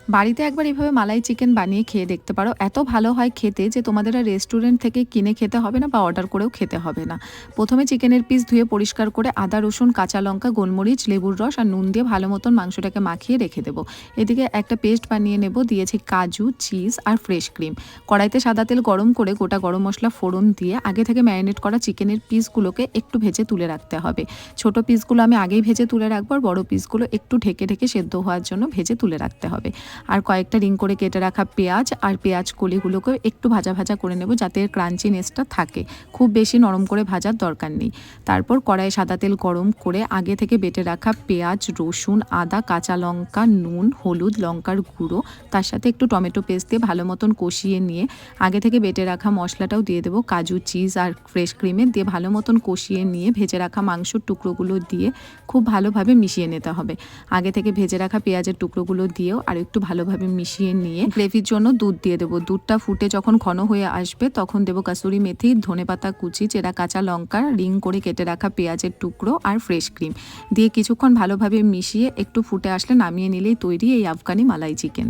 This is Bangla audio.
বাড়িতে একবার এভাবে মালাই চিকেন বানিয়ে খেয়ে দেখতে পারো। এত ভালো হয় খেতে যে তোমাদের আর রেস্টুরেন্ট থেকে কিনে খেতে হবে না বা অর্ডার করেও খেতে হবে না। প্রথমে চিকেনের পিস ধুয়ে পরিষ্কার করে আদা রসুন কাঁচা লঙ্কা গোলমরিচ লেবুর রস আর নুন দিয়ে ভালো মতন মাংসটাকে মাখিয়ে রেখে দেবো। এদিকে একটা পেস্ট বানিয়ে নেব, দিয়েছি কাজু চিজ আর ফ্রেশ ক্রিম। কড়াইতে সাদা তেল গরম করে গোটা গরম মশলা ফোড়ন দিয়ে আগে থেকে ম্যারিনেট করা চিকেনের পিসগুলোকে একটু ভেজে তুলে রাখতে হবে। ছোট পিসগুলো আমি আগেই ভেজে তুলে রাখবো, আর বড় পিসগুলো একটু ঢেকে ঢেকে সেদ্ধ হওয়ার জন্য ভেজে তুলে রাখতে হবে। আর কয়েকটা রিং করে কেটে রাখা পেঁয়াজ আর পেঁয়াজ কলিগুলোকে একটু ভাজা ভাজা করে নেব, যাতে এর ক্রাঞ্চিনেসটা থাকে। খুব বেশি নরম করে ভাজার দরকার নেই। তারপর কড়াইয়ে সাদা তেল গরম করে আগে থেকে বেটে রাখা পেঁয়াজ রসুন আদা কাঁচা লঙ্কা নুন হলুদ লঙ্কার গুঁড়ো, তার সাথে একটু টমেটো পেস্ট দিয়ে ভালো মতন কষিয়ে নিয়ে আগে থেকে বেটে রাখা মশলাটাও দিয়ে দেবো, কাজু চিজ আর ফ্রেশ ক্রিমে দিয়ে ভালো মতন কষিয়ে নিয়ে ভেজে রাখা মাংসর টুকরোগুলো দিয়ে খুব ভালোভাবে মিশিয়ে নিতে হবে। আগে থেকে ভেজে রাখা পেঁয়াজের টুকরোগুলো দিয়েও আর একটু ভালোভাবে মিশিয়ে নিয়ে গ্রেভির জন্য দুধ দিয়ে দেবো। দুধটা ফুটে যখন ঘন হয়ে আসবে তখন দেবো কাসুরি মেথি ধনেপাতা কুচি চেরা কাঁচা লঙ্কা রিং করে কেটে রাখা পেঁয়াজের টুকরো আর ফ্রেশ ক্রিম দিয়ে কিছুক্ষণ ভালোভাবে মিশিয়ে একটু ফুটে আসলে নামিয়ে নিলেই তৈরি এই আফগানি মালাই চিকেন।